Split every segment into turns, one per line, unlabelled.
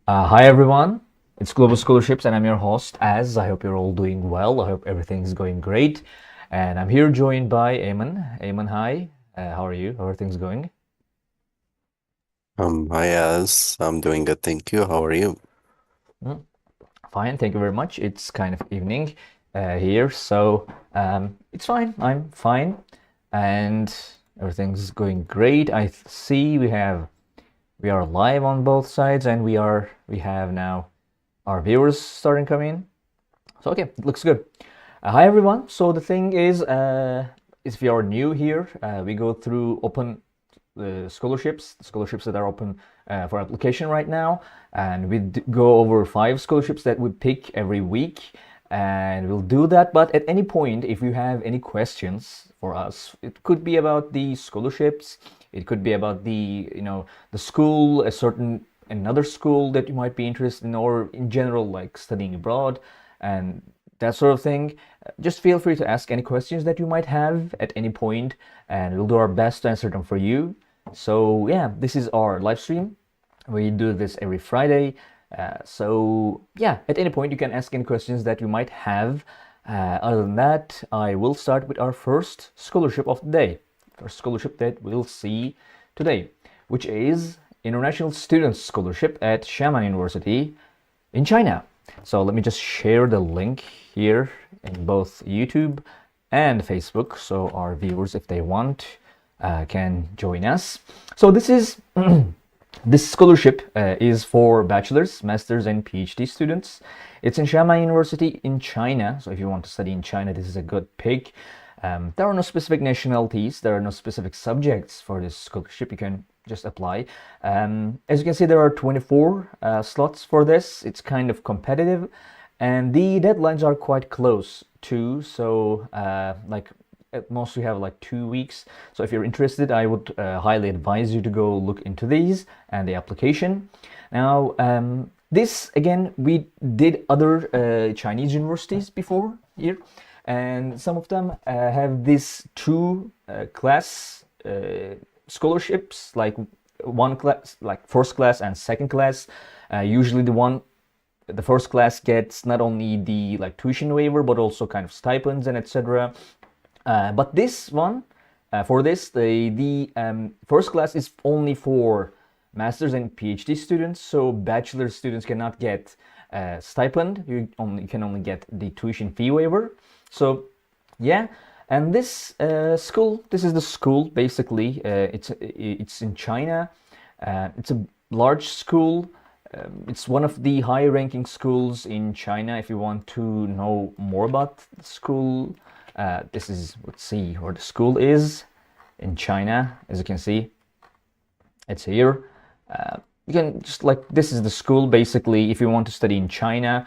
Hi everyone, it's Global Scholarships and I'm your host Az. I hope you're all doing well. I hope everything's going great. And I'm here joined by Eamon. Eamon, hi. How are you? How are things going?
Hi, Az. I'm doing good, thank you. How are you?
Mm, Fine, thank you very much. It's kind of evening here, so it's fine. I'm fine, and everything's going great. I see we are live on both sides, and we have now our viewers starting coming in. So okay, it looks good. Hi everyone. So the thing is if you are new here, we go through open scholarships that are open for application right now, and we go over 5 scholarships that we pick every week, and we'll do that. But at any point, if you have any questions for us, it could be about the scholarships, it could be about the school, a certain another school that you might be interested in, or in general like studying abroad and that sort of thing. Just feel free to ask any questions that you might have at any point, and we'll do our best to answer them for you. So yeah, this is our live stream. We do this every Friday. So yeah, at any point you can ask any questions that you might have. Other than that, I will start with our first scholarship of the day. First scholarship that we'll see today, which is International Students Scholarship at Xiamen University in China. So let me just share the link here in both YouTube and Facebook, so our viewers, if they want, can join us. So this scholarship is for bachelor's, master's, and PhD students. It's in Xiamen University in China. So if you want to study in China, this is a good pick. There are no specific nationalities. There are no specific subjects for this scholarship. You can just apply. As you can see, there are 24 slots for this. It's kind of competitive, and the deadlines are quite close too. So like at most we have like 2 weeks. So if you're interested, I would highly advise you to go look into these and the application. Now, this again, we did other Chinese universities before here, and some of them have these two class scholarships, like one class, like first class and second class. Usually the first class gets not only the like tuition waiver but also kind of stipends and etc. But this one, for this, the first class is only for master's and PhD students. So bachelor students cannot get stipend. You can only get the tuition fee waiver. So yeah, and this school, this is the school basically. It's in China. It's a large school. It's one of the high-ranking schools in China. If you want to know more about the school, this is, let's see where the school is in China. As you can see, it's here. You can just like, this is the school basically. If you want to study in China,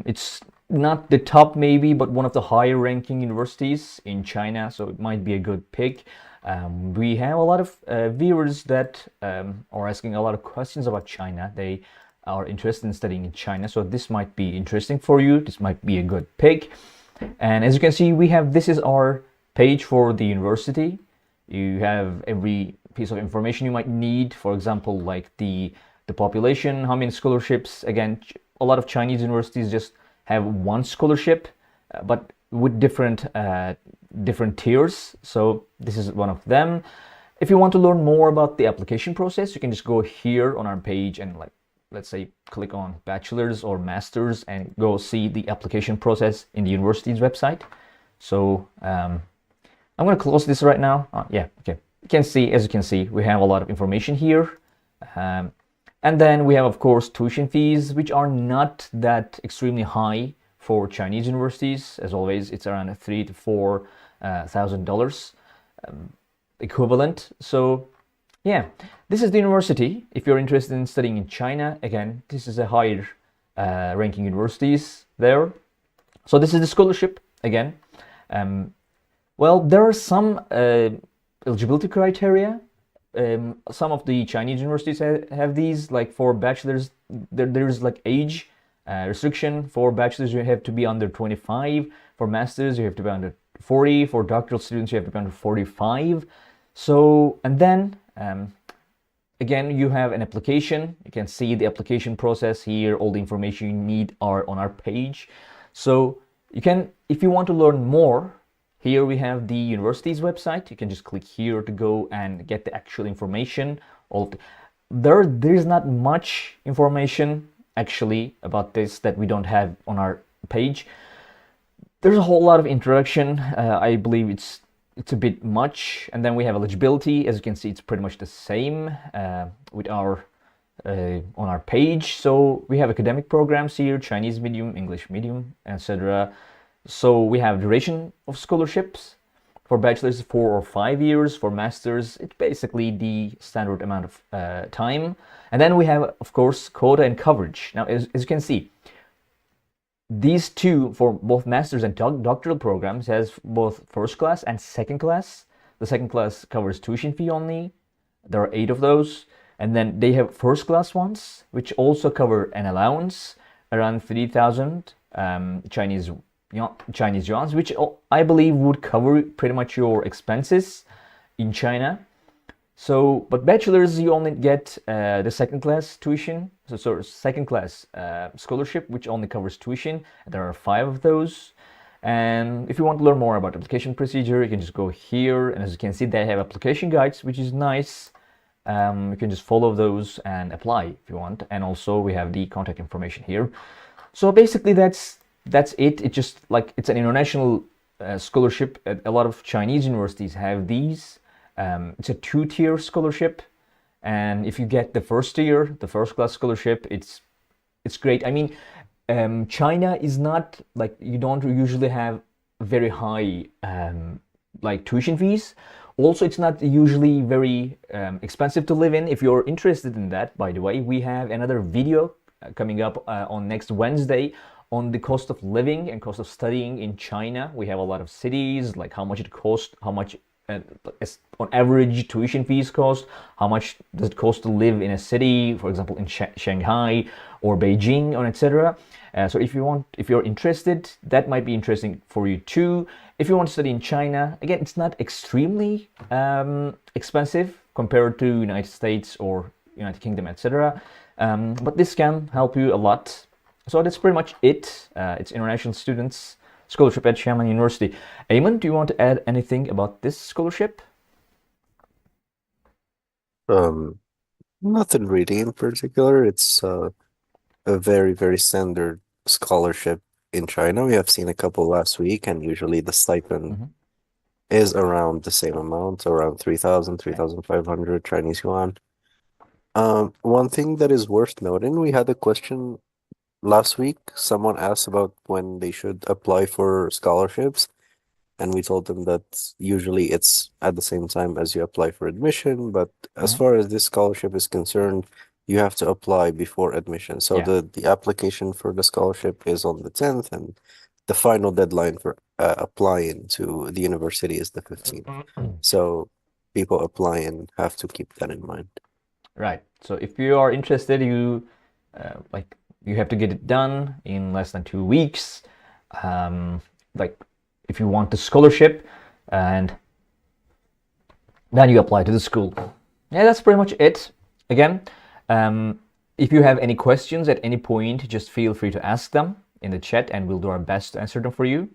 it's not the top maybe, but one of the higher ranking universities in China, so it might be a good pick. We have a lot of viewers that are asking a lot of questions about China. They are interested in studying in China, so this might be interesting for you. This might be a good pick. And as you can see, we have, this is our page for the university. You have every piece of information you might need. For example, like the population, how many scholarships. Again, a lot of Chinese universities just have one scholarship, but with different tiers. So this is one of them. If you want to learn more about the application process, you can just go here on our page and, like, let's say click on bachelor's or master's and go see the application process in the university's website. So I'm going to close this right now. Yeah, okay. You can see, as you can see, we have a lot of information here. And then we have, of course, tuition fees, which are not that extremely high for Chinese universities. As always, it's around $3,000 to $4,000 equivalent. So yeah, this is the university. If you're interested in studying in China, again, this is a higher ranking universities there. So this is the scholarship again. Well, there are some eligibility criteria. Some of the Chinese universities have these, like for bachelors, there's like age restriction. For bachelors, you have to be under 25. For masters, you have to be under 40. For doctoral students, you have to be under 45. So, and then again, you have an application. You can see the application process here. All the information you need are on our page. So you can, if you want to learn more, here we have the university's website. You can just click here to go and get the actual information. There's not much information actually about this that we don't have on our page. There's a whole lot of introduction. I believe it's a bit much, and then we have eligibility. As you can see, it's pretty much the same with our on our page. So we have academic programs here: Chinese medium, English medium, etc. So we have duration of scholarships. For bachelor's, 4 or 5 years. For master's, it's basically the standard amount of time. And then we have, of course, quota and coverage. Now, as you can see, these two, for both master's and doctoral programs, has both first class and second class. The second class covers tuition fee only. There are 8 of those. And then they have first class ones, which also cover an allowance around 3,000 Chinese yuan, which I believe would cover pretty much your expenses in China. So, but bachelor's, you only get the second class tuition, so second class scholarship, which only covers tuition. There are 5 of those. And if you want to learn more about application procedure, you can just go here, and as you can see, they have application guides, which is nice. You can just follow those and apply if you want. And also we have the contact information here. So basically that's it. It's just like, it's an international scholarship. A lot of Chinese universities have these. It's a 2-tier scholarship, and if you get the first tier, the first class scholarship, it's great. I mean, China is not like, you don't usually have very high like tuition fees. Also, it's not usually very expensive to live in. If you're interested in that, by the way, we have another video coming up on next Wednesday on the cost of living and cost of studying in China. We have a lot of cities, like how much it costs, how much on average tuition fees cost, how much does it cost to live in a city, for example, in Shanghai or Beijing, or etc. So if you're interested, that might be interesting for you too. If you want to study in China, again, it's not extremely expensive compared to United States or United Kingdom, etc. But this can help you a lot. So that's pretty much it. It's international students scholarship at Xiamen University. Eamon, do you want to add anything about this scholarship?
Nothing really in particular. It's a very, very standard scholarship in China. We have seen a couple last week, and usually the stipend is around the same amount, around 3,000, 3,500 Chinese yuan. One thing that is worth noting, we had a question last week. Someone asked about when they should apply for scholarships, and we told them that usually it's at the same time as you apply for admission, but as far as this scholarship is concerned, you have to apply before admission. So the application for the scholarship is on the 10th, and the final deadline for applying to the university is the 15th. So people applying have to keep that in mind.
Right. So if you are interested, you have to get it done in less than 2 weeks. Like if you want the scholarship, and then you apply to the school. Yeah, that's pretty much it. Again, if you have any questions at any point, just feel free to ask them in the chat, and we'll do our best to answer them for you.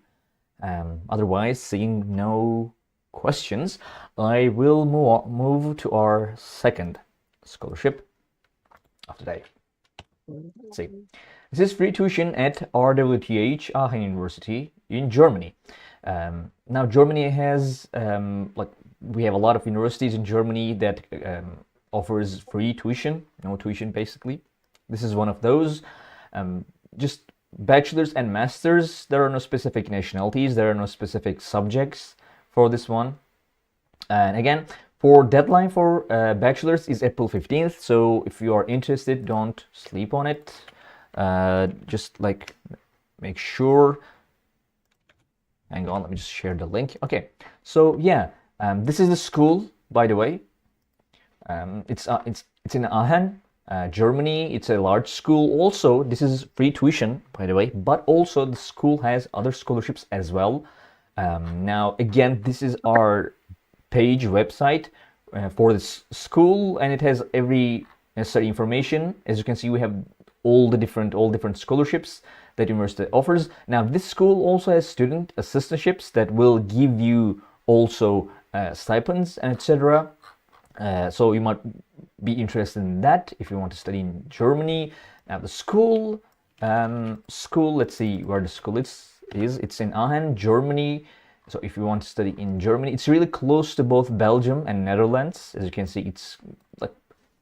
Otherwise, seeing no questions, I will move to our second scholarship of the day. Let's see. This is free tuition at RWTH Aachen University in Germany. Now Germany has we have a lot of universities in Germany that offers free tuition, no tuition basically. This is one of those. Just bachelor's and master's. There are no specific nationalities. There are no specific subjects for this one. And again, for deadline for bachelor's is April 15th. So if you are interested, don't sleep on it. Just like make sure. Hang on, let me just share the link. Okay, so yeah, this is the school, by the way. It's in Aachen, Germany. It's a large school. Also, this is free tuition, by the way. But also, the school has other scholarships as well. Now, again, this is our page website for this school, and it has every necessary information. As you can see, we have all different scholarships that university offers. Now, this school also has student assistantships that will give you also stipends and etc. So you might be interested in that if you want to study in Germany. Now, the school, let's see where the school is. It's in Aachen, Germany. So if you want to study in Germany, it's really close to both Belgium and Netherlands. As you can see, it's like,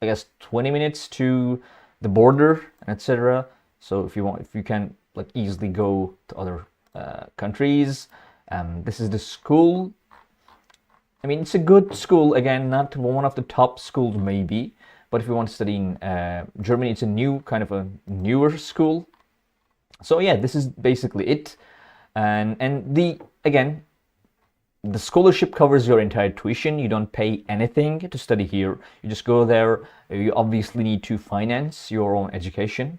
I guess, 20 minutes to the border, etc. So if you can like easily go to other countries. This is the school. I mean, it's a good school. Again, not one of the top schools maybe, but if you want to study in Germany, it's a new kind of a newer school. So yeah, this is basically it. And the scholarship covers your entire tuition. You don't pay anything to study here. You just go there. You obviously need to finance your own education,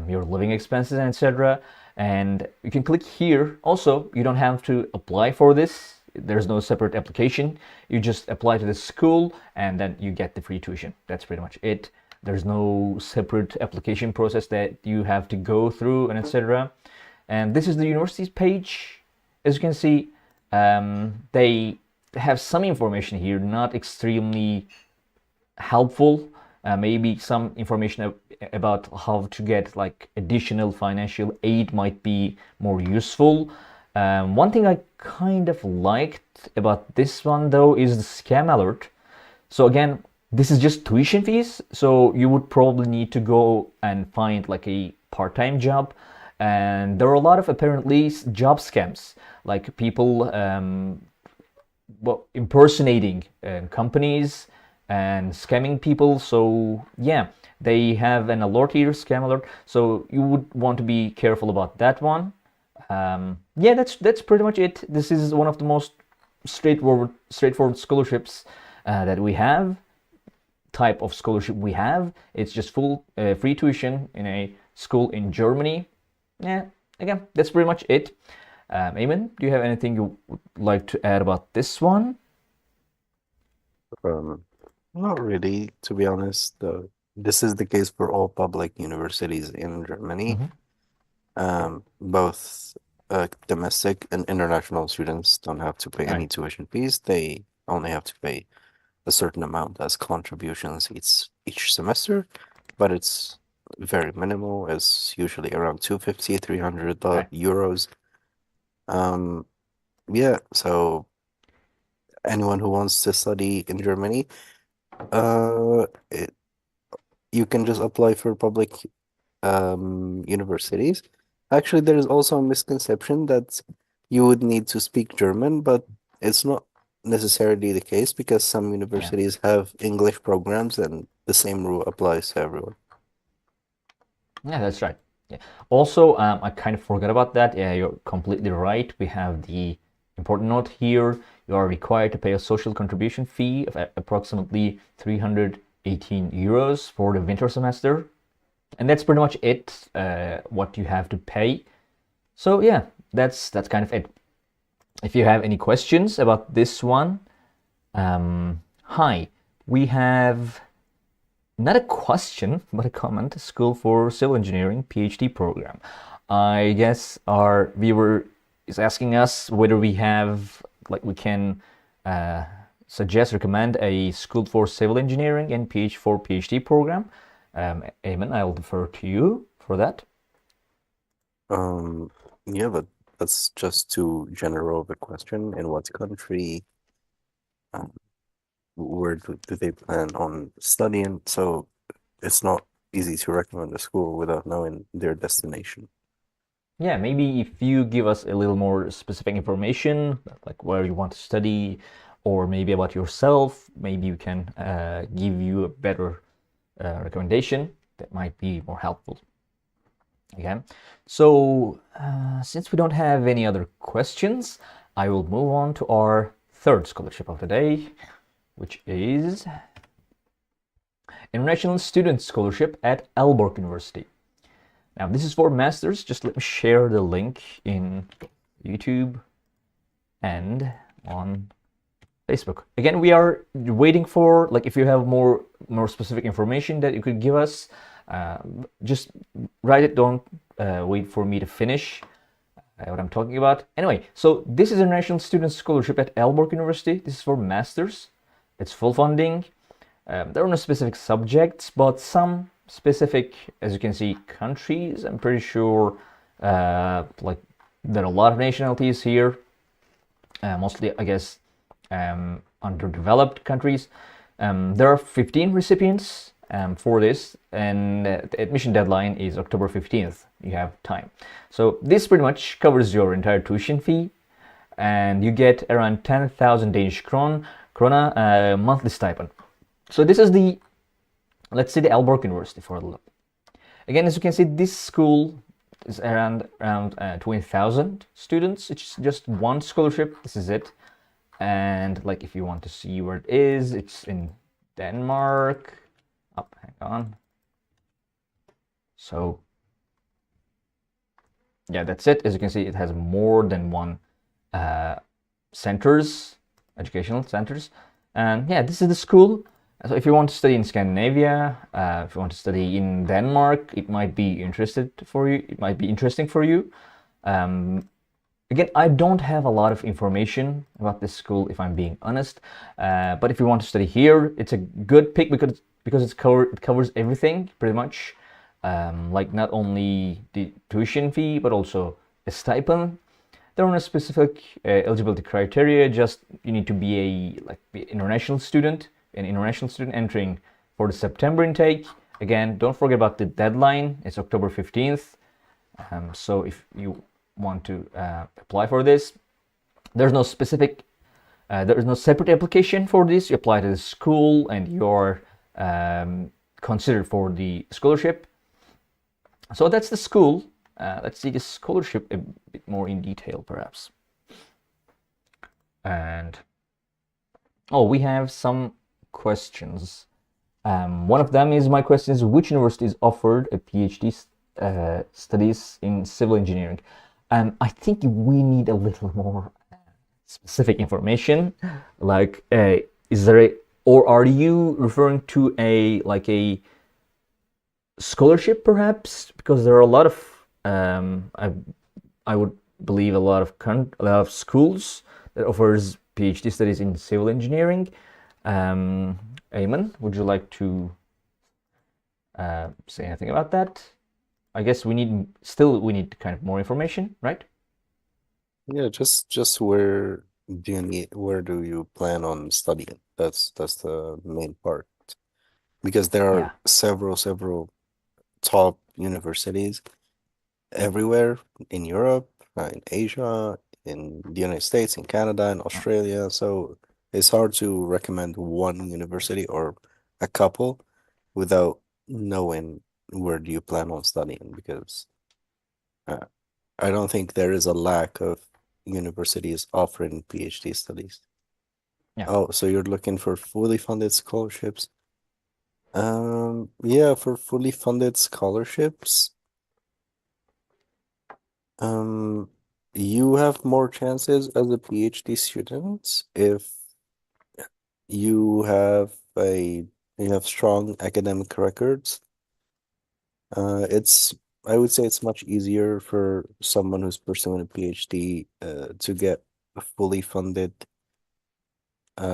your living expenses, etc. And you can click here. Also, you don't have to apply for this. There's no separate application. You just apply to the school and then you get the free tuition. That's pretty much it. There's no separate application process that you have to go through and etc. And this is the university's page. As you can see, they have some information here, not extremely helpful. Maybe some information about how to get like additional financial aid might be more useful. One thing I kind of liked about this one though is the scam alert. So again, this is just tuition fees, so you would probably need to go and find like a part-time job. And there are a lot of apparently job scams, like people impersonating companies and scamming people. So yeah, they have an alert here, scam alert. So you would want to be careful about that one. Yeah, that's pretty much it. This is one of the most straightforward scholarships that we have. Type of scholarship we have. It's just full free tuition in a school in Germany. Yeah, again, that's pretty much it. Eamon, do you have anything you would like to add about this one?
Not really, to be honest. This is the case for all public universities in Germany. Both domestic and international students don't have to pay any tuition fees. They only have to pay a certain amount as contributions each semester, but it's very minimal. It's usually around 250, 300 euros. Yeah, so anyone who wants to study in Germany, you can just apply for public universities. Actually, there is also a misconception that you would need to speak German, but it's not necessarily the case because some universities have English programs and the same rule applies to everyone.
Yeah, that's right. Yeah. Also, I kind of forgot about that. Yeah, you're completely right. We have the important note here. You are required to pay a social contribution fee of approximately 318 euros for the winter semester. And that's pretty much it, what you have to pay. So yeah, that's kind of it. If you have any questions about this one, hi, we have not a question, but a comment. School for Civil Engineering PhD program. I guess our viewer is asking us whether we have, like, we can recommend a School for Civil Engineering and PhD program. Eamon, I'll defer to you for that.
Yeah, but that's just too general of a question. In what country? Where do they plan on studying? So it's not easy to recommend a school without knowing their destination.
Yeah, maybe if you give us a little more specific information, like where you want to study, or maybe about yourself, maybe we can give you a better recommendation that might be more helpful. Okay, so since we don't have any other questions, I will move on to our third scholarship of the day, which is International Student Scholarship at Aalborg University. Now, this is for masters. Just let me share the link in YouTube and on Facebook. Again, we are waiting for, like, if you have more specific information that you could give us, just write it. Don't wait for me to finish what I'm talking about. Anyway, so this is a International Student Scholarship at Aalborg University. This is for masters. It's full funding. There are no specific subjects, but some specific, as you can see, countries. I'm pretty sure, like, there are a lot of nationalities here. Mostly, I guess, underdeveloped countries. There are 15 recipients for this, and the admission deadline is October 15th. You have time. So this pretty much covers your entire tuition fee, and you get around 10,000 Danish krona monthly stipend. So this is the, let's say, the Aalborg University for a look. Again, as you can see, this school is around 20,000 students. It's just one scholarship. This is it. And like, if you want to see where it is, it's in Denmark. Oh, hang on. So yeah, that's it. As you can see, it has more than one centers, educational centers. And yeah, this is the school. So if you want to study in Scandinavia, if you want to study in Denmark, it might be interesting for you. Again, I don't have a lot of information about this school, if I'm being honest. But if you want to study here, it's a good pick because it covers everything pretty much. Like, not only the tuition fee, but also a stipend. There are no specific eligibility criteria. Just you need to be an international student entering for the September intake. Again, don't forget about the deadline. It's October 15th. So if you want to apply for this, there's no specific, there is no separate application for this. You apply to the school and you're considered for the scholarship. So that's the school. Let's see the scholarship a bit more in detail, perhaps. And we have some questions. One of them is, my question is, which university is offered a PhD studies in civil engineering? I think we need a little more specific information. Like, is there or are you referring to a scholarship, perhaps? Because there are a lot of, I would believe, a lot of schools that offers PhD studies in civil engineering. Aachen, would you like to say anything about that? I guess we need kind of more information, right?
Yeah, just where do you plan on studying? That's the main part. Because there are
Yeah.
several top universities everywhere in Europe, in Asia, in the United States, in Canada, and Australia. So it's hard to recommend one university or a couple without knowing where do you plan on studying, because uh, I don't think there is a lack of universities offering PhD studies.
Yeah.
Oh, so you're looking for fully funded scholarships? Yeah, for fully funded scholarships, you have more chances as a PhD student if you have strong academic records. It's I would say it's much easier for someone who's pursuing a PhD to get a fully funded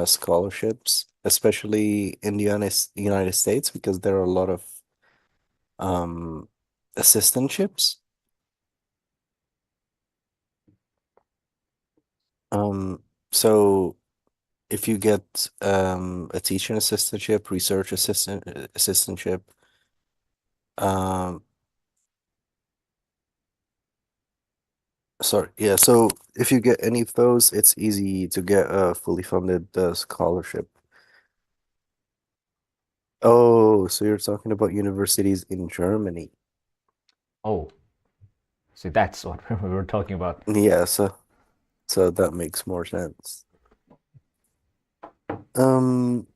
scholarships, especially in the United States, because there are a lot of um assistantships. So if you get a teaching assistantship, research assistantship, um sorry, yeah, so if you get any of those, it's easy to get a fully funded scholarship. Oh, so you're talking about universities in Germany.
Oh, see, that's what we were talking about.
Yeah, so that makes more sense. Um,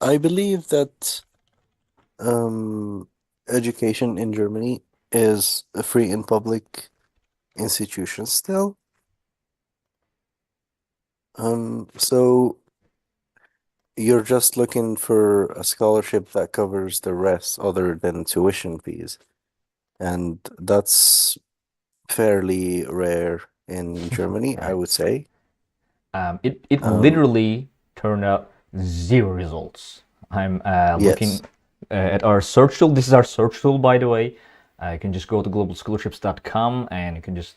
I believe that education in Germany is a free and public institution still. So you're just looking for a scholarship that covers the rest other than tuition fees, and that's fairly rare in Germany, I
Right.
would say.
It
Um,
literally turned out zero results. I'm looking
yes.
at our search tool. This is our search tool, by the way. You can just go to globalscholarships.com and you can just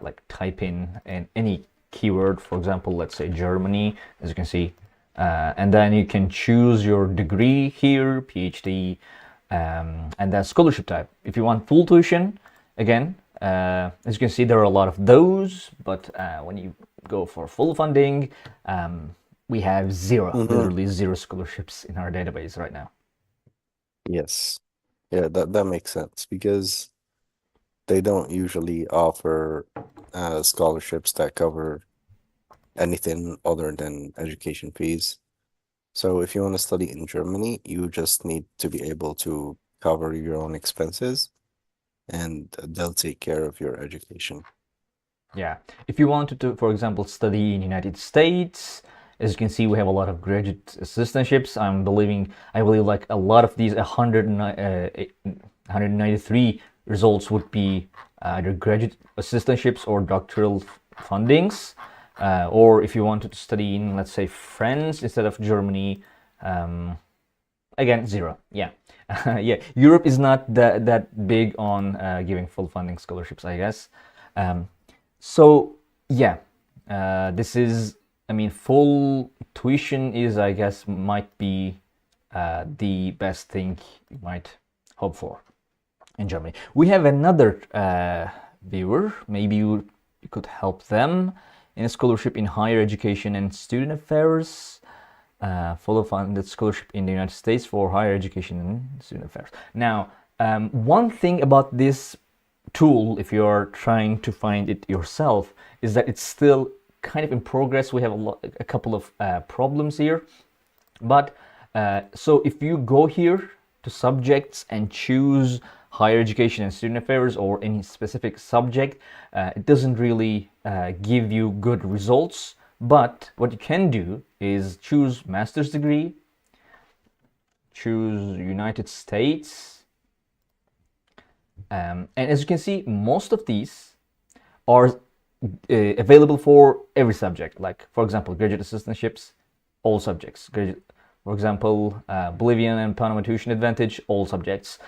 like type in any keyword. For example, let's say Germany, as you can see, and then you can choose your degree here, PhD, and then scholarship type. If you want full tuition, again, as you can see, there are a lot of those, but when you go for full funding, we have zero,
Mm-hmm.
literally zero scholarships in our database right now.
Yes. Yeah, that makes sense because they don't usually offer scholarships that cover anything other than education fees. So if you want to study in Germany, you just need to be able to cover your own expenses and they'll take care of your education.
Yeah, if you wanted to, for example, study in United States, as you can see, we have a lot of graduate assistantships. I believe like a lot of these 193 results would be either graduate assistantships or doctoral fundings. Or if you wanted to study in, let's say, France instead of Germany, um, again, zero. Yeah. Yeah, Europe is not that big on giving full funding scholarships, I guess. Um, so yeah, this is. I mean, full tuition is, I guess, might be the best thing you might hope for in Germany. We have another viewer. Maybe you could help them in a scholarship in higher education and student affairs. Fully funded scholarship in the United States for higher education and student affairs. Now, one thing about this tool, if you are trying to find it yourself, is that it's still kind of in progress. We have a couple of problems here, but so if you go here to subjects and choose higher education and student affairs or any specific subject, it doesn't really give you good results. But what you can do is choose master's degree, choose United States, and as you can see, most of these are available for every subject. Like, for example, graduate assistantships, all subjects. For example, Bolivian and Panama tuition advantage, all subjects.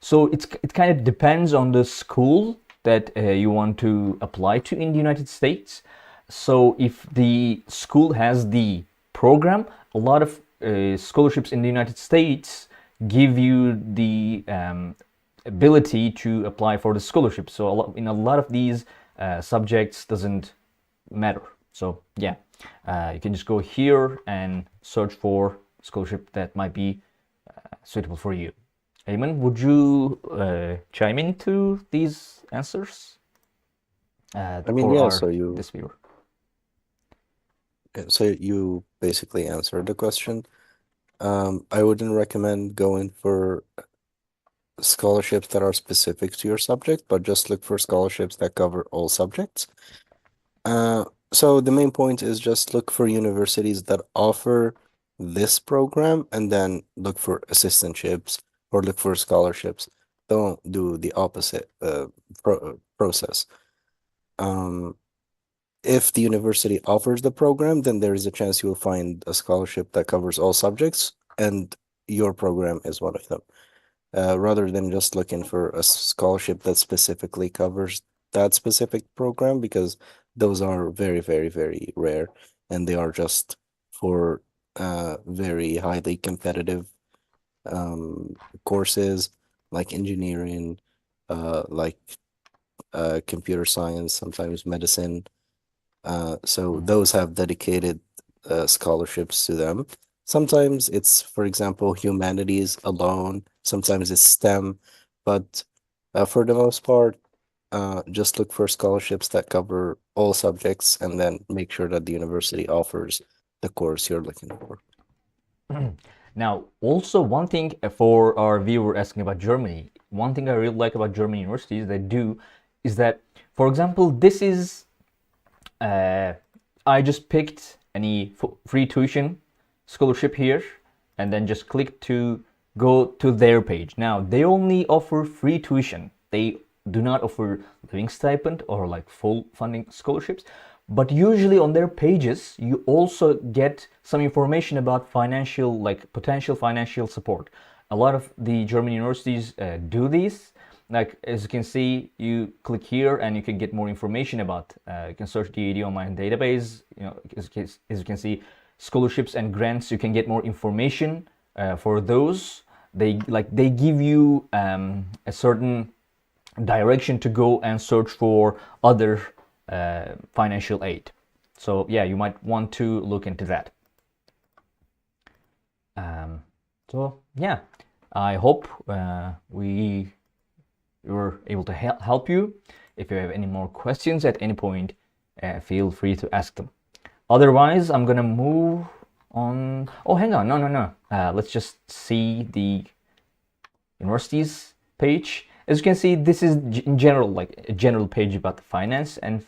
So it kind of depends on the school that you want to apply to in the United States. So if the school has the program, a lot of scholarships in the United States give you the ability to apply for the scholarship. So in a lot of these subjects doesn't matter. So yeah, you can just go here and search for scholarship that might be suitable for you. Ayman, would you chime into these answers
I mean,
for
yeah,
our this viewer?
so you basically answered the question. I wouldn't recommend going for scholarships that are specific to your subject, but just look for scholarships that cover all subjects. So the main point is just look for universities that offer this program and then look for assistantships or look for scholarships. Don't do the opposite process. Um, if the university offers the program, then there is a chance you will find a scholarship that covers all subjects, and your program is one of them. Rather than just looking for a scholarship that specifically covers that specific program, because those are very, very, very rare, and they are just for very highly competitive courses like engineering, like computer science, sometimes medicine. So
Mhm.
those have dedicated scholarships to them. Sometimes it's, for example, humanities alone. Sometimes it's STEM, but for the most part, just look for scholarships that cover all subjects and then make sure that the university offers the course you're looking for.
Now, also one thing for our viewer asking about Germany, one thing I really like about German universities they do is that, for example, this is I just picked any free tuition scholarship here and then just click to go to their page. Now they only offer free tuition. They do not offer living stipend or like full funding scholarships, but usually on their pages you also get some information about financial, like potential financial support. A lot of the German universities do these. Like as you can see, you click here and you can get more information about. You can search the DAD online database. You know, as you can see, scholarships and grants. You can get more information for those. They give you a certain direction to go and search for other financial aid. So yeah, you might want to look into that. So yeah, I hope we were able to help you. If you have any more questions at any point, feel free to ask them. Otherwise, I'm gonna move on. Oh, hang on, no. Let's just see the universities page. As you can see, this is in general, like a general page about the finance and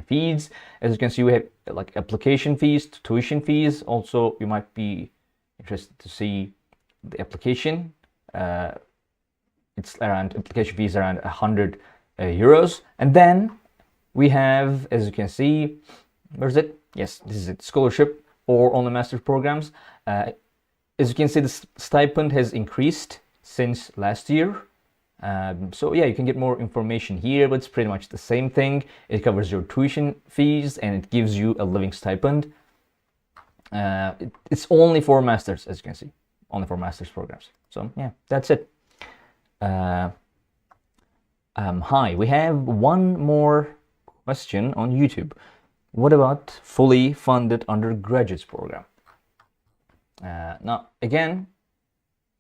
fees. As you can see, we have like application fees, tuition fees. Also, you might be interested to see the application. It's around application fees around 100 euros. And then we have, as you can see, where's it? Yes, this is it, scholarship or on the master's programs. As you can see, the stipend has increased since last year. So yeah, you can get more information here, but it's pretty much the same thing. It covers your tuition fees and it gives you a living stipend. It's only for masters, as you can see, only for master's programs. So yeah, that's it. Hi, we have one more question on YouTube. What about fully funded undergraduate program? Now, again,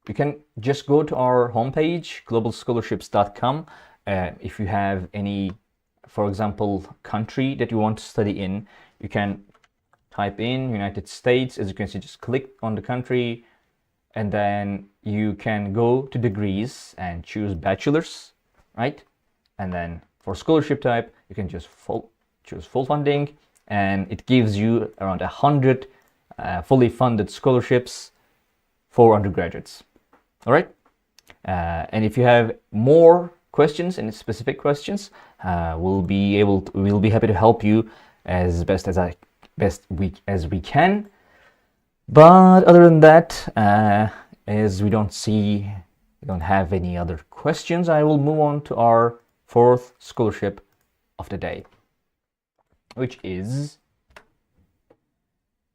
you can just go to our homepage, globalscholarships.com. If you have any, for example, country that you want to study in, you can type in United States. As you can see, just click on the country, and then you can go to degrees and choose bachelor's, right? And then for scholarship type, you can just choose full funding, and it gives you around 100 fully funded scholarships for undergraduates. All right. And if you have more questions, any specific questions, we'll be happy to help you as best as we can. But other than that, as we don't have any other questions, I will move on to our fourth scholarship of the day, which is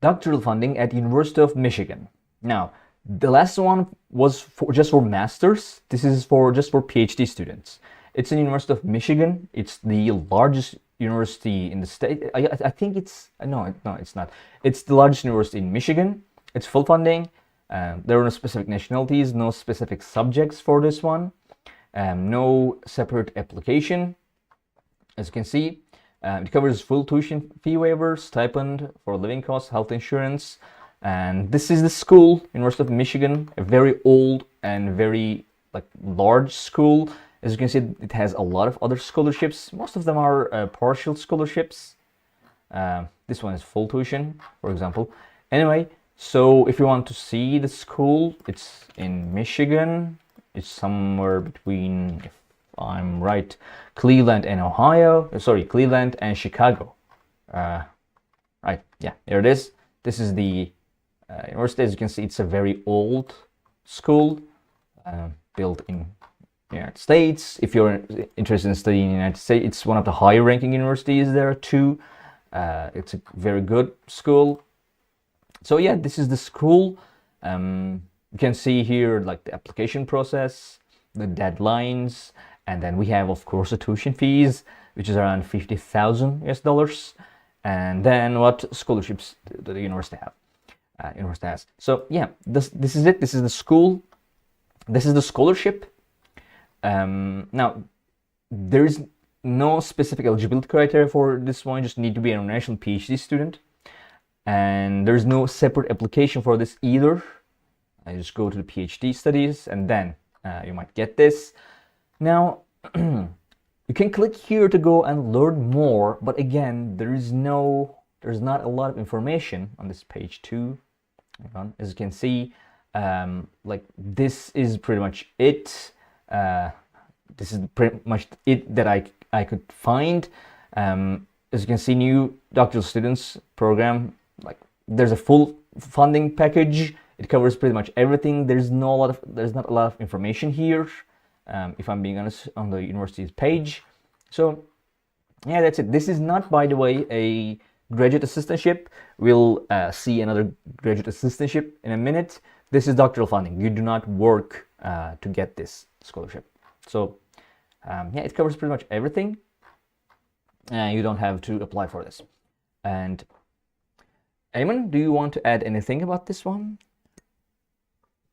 doctoral funding at University of Michigan. Now, the last one was just for masters. This is just for PhD students. It's in University of Michigan. It's the largest university in the state. I think it's no, it's not. It's the largest university in Michigan. It's full funding. There are no specific nationalities, no specific subjects for this one, no separate application. As you can see, it covers full tuition fee waiver, stipend for living costs, health insurance. And this is the school, University of Michigan, a very old and very large school. As you can see, it has a lot of other scholarships. Most of them are partial scholarships. This one is full tuition, for example. Anyway, so if you want to see the school, it's in Michigan. It's somewhere between, if I'm right, Cleveland and Cleveland and Chicago. Right, yeah, there it is. This is the university. As you can see, it's a very old school, built in the United States. If you're interested in studying in the United States, it's one of the higher ranking universities there too. It's a very good school. So yeah, this is the school. You can see here the application process, the deadlines, and then we have, of course, the tuition fees, which is around $50,000, and then what scholarships the university has. So yeah, this is it. This is the school. This is the scholarship. Now, there is no specific eligibility criteria for this one. You just need to be an international PhD student, and there's no separate application for this either. I just go to the PhD studies, and then you might get this. Now, you can click here to go and learn more, but again, there's no there's not a lot of information on this page too. Hang on. As you can see, like this is pretty much it. This is pretty much it that I could find. As you can see, new doctoral students program, like there's a full funding package. It covers pretty much everything. There's not a lot of information here, if I'm being honest, on the university's page. So yeah, that's it. This is not, by the way, a graduate assistantship. We'll see another graduate assistantship in a minute. This is doctoral funding. You do not work to get this scholarship. So yeah, it covers pretty much everything. You don't have to apply for this. And Ayman, do you want to add anything about this one?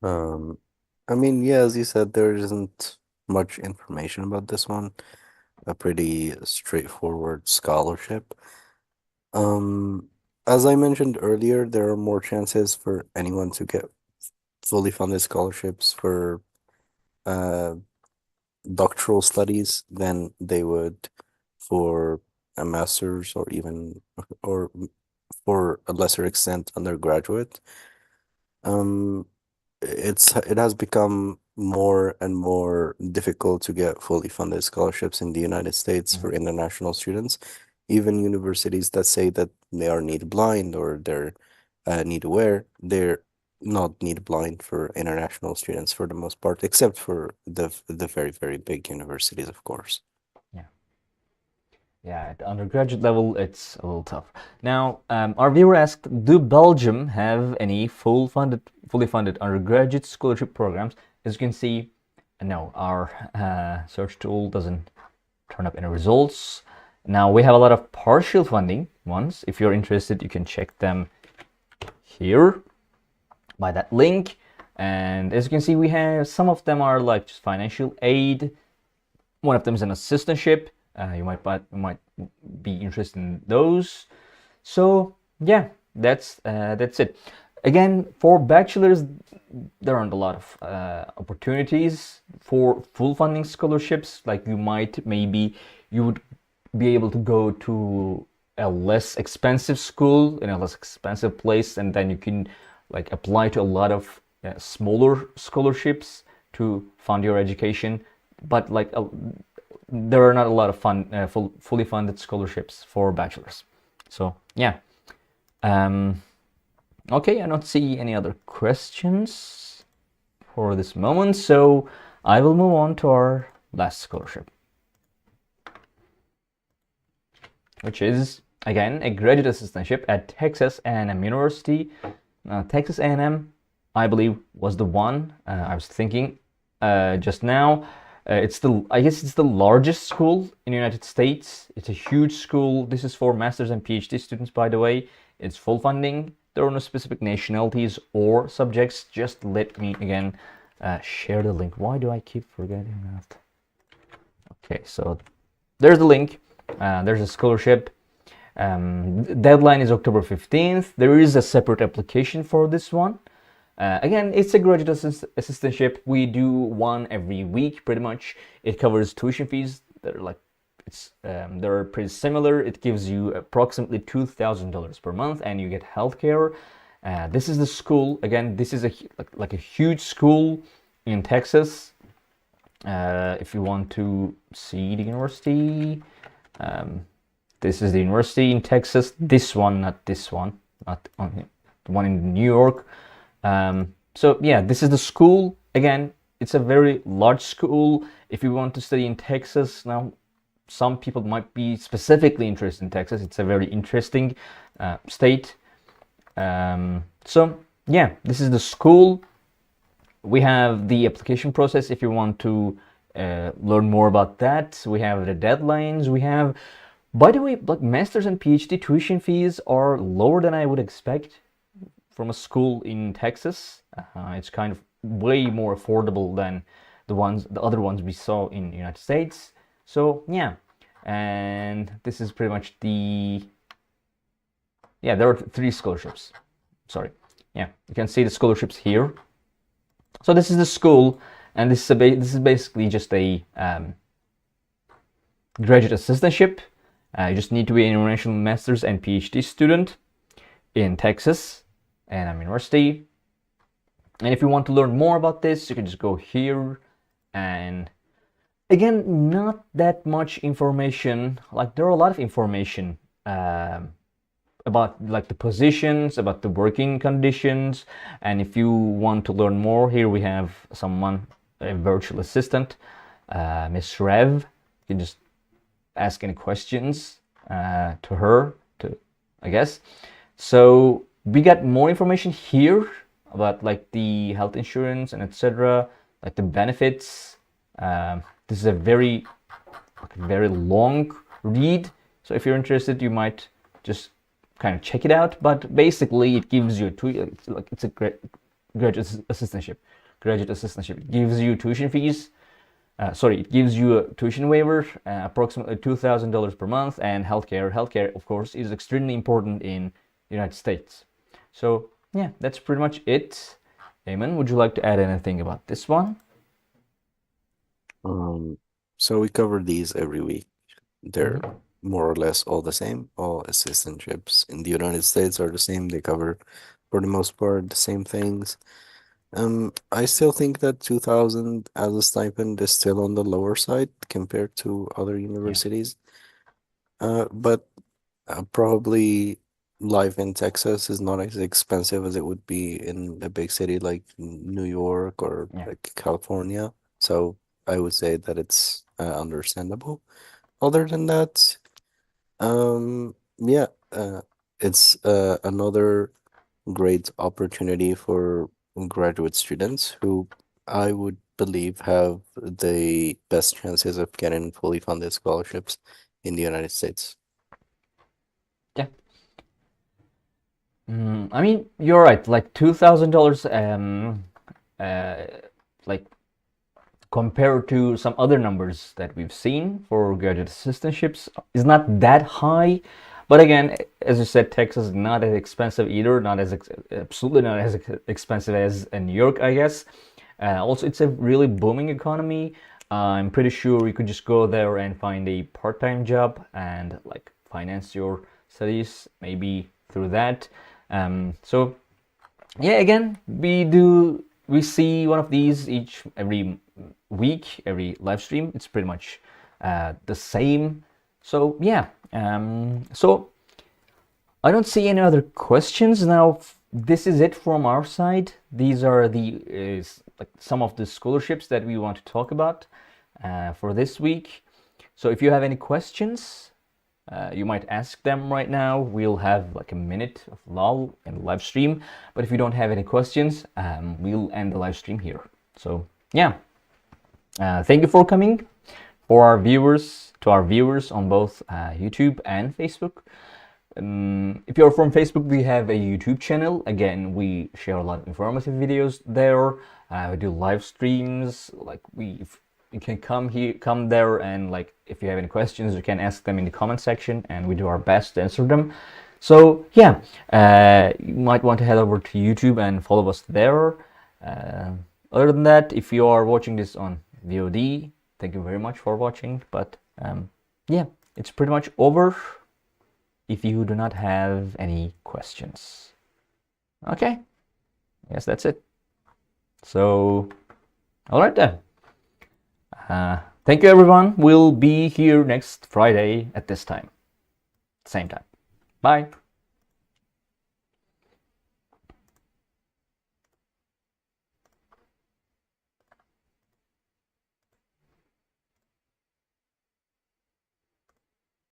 I mean, yeah, as you said, there isn't much information about this one. A pretty straightforward scholarship. As I mentioned earlier, there are more chances for anyone to get fully funded scholarships for doctoral studies than they would for a master's or even or for a lesser extent undergraduate. It has become more and more difficult to get fully funded scholarships in the United States for international students. Even universities that say that they are need blind or they're need aware, they're not need blind for international students for the most part, except for the very, very big universities, of course.
Yeah, at the undergraduate level, it's a little tough. Now, our viewer asked, do Belgium have any fully funded undergraduate scholarship programs? As you can see, no, our search tool doesn't turn up any results. Now, we have a lot of partial funding ones. If you're interested, you can check them here by that link. And as you can see, we have some of them are like just financial aid. One of them is an assistantship. You might be interested in those. So yeah, that's it. Again, for bachelors, there aren't a lot of opportunities for full funding scholarships. Like you would be able to go to a less expensive school in a less expensive place, and then you can like apply to a lot of smaller scholarships to fund your education. But like there are not a lot of fully funded scholarships for bachelors. So yeah. Okay, I don't see any other questions for this moment, so I will move on to our last scholarship, which is again a graduate assistantship at Texas A&M University. Texas A&M, I believe, was the one I was thinking just now. I guess it's the largest school in the United States. It's a huge school. This is for master's and PhD students, by the way. It's full funding. There are no specific nationalities or subjects. Just let me again share the link. Why do I keep forgetting that? Okay, so there's the link. There's a scholarship. Deadline is October 15th. There is a separate application for this one. Again, it's a graduate assistantship. We do one every week, pretty much. It covers tuition fees. They're pretty similar. It gives you approximately $2,000 per month, and you get healthcare. This is the school. Again, this is like a huge school in Texas. If you want to see the university, this is the university in Texas. This one, not this one, not on the one in New York. So yeah, this is the school. Again, it's a very large school. If you want to study in Texas, now some people might be specifically interested in Texas. It's a very interesting state. So yeah, this is the school. We have the application process if you want to learn more about that. We have the deadlines. We have, by the way, like master's and PhD tuition fees are lower than I would expect from a school in Texas. It's kind of way more affordable than the other ones we saw in the United States. So yeah, and this is pretty much there are 3 scholarships. Sorry, yeah, you can see the scholarships here. So this is the school, and this is basically just a graduate assistantship. You just need to be an international master's and PhD student in Texas A&M University. And if you want to learn more about this, you can just go here. And again, not that much information. Like, there are a lot of information about like the positions, about the working conditions. And if you want to learn more, here we have someone, a virtual assistant, Miss Rev. You can just ask any questions to her, I guess. So we got more information here about like the health insurance and etc., like the benefits. This is a very long read, so if you're interested, you might just kind of check it out. But basically, it gives you it's a graduate assistantship. It gives you tuition fees. It gives you a tuition waiver, approximately $2,000 per month, and healthcare. Healthcare, of course, is extremely important in the United States. So yeah, that's pretty much it. Eamon, would you like to add anything about this one?
So we cover these every week. They're more or less all the same. All assistantships in the United States are the same. They cover, for the most part, the same things. I still think that 2000 as a stipend is still on the lower side compared to other universities. But probably life in Texas is not as expensive as it would be in a big city like New York or like California. So I would say that it's understandable. Other than that, yeah, it's another great opportunity for graduate students who I would believe have the best chances of getting fully funded scholarships in the United States.
Yeah. I mean, you're right. Like $2,000, like compared to some other numbers that we've seen for graduate assistantships, is not that high. But again, as you said, Texas is not as expensive either. Absolutely not as expensive as in New York, I guess. Also, it's a really booming economy. I'm pretty sure you could just go there and find a part-time job and like finance your studies, maybe through that. So yeah, again, we see one of these every week, every live stream. It's pretty much the same. So yeah, so I don't see any other questions now. This is it from our side. These are like some of the scholarships that we want to talk about for this week. So if you have any questions, you might ask them right now. We'll have like a minute of lull in the live stream. But if you don't have any questions, we'll end the live stream here. So yeah, thank you for coming. To our viewers on both YouTube and Facebook. If you're from Facebook, we have a YouTube channel. Again, we share a lot of informative videos there. We do live streams. Like you can come there, and like if you have any questions, you can ask them in the comment section, and we do our best to answer them. So yeah, you might want to head over to YouTube and follow us there. Other than that, if you are watching this on VOD, thank you very much for watching. But yeah, it's pretty much over if you do not have any questions. Okay, yes, that's it. So, all right then. Thank you, everyone. We'll be here next Friday at this time. Same time. Bye.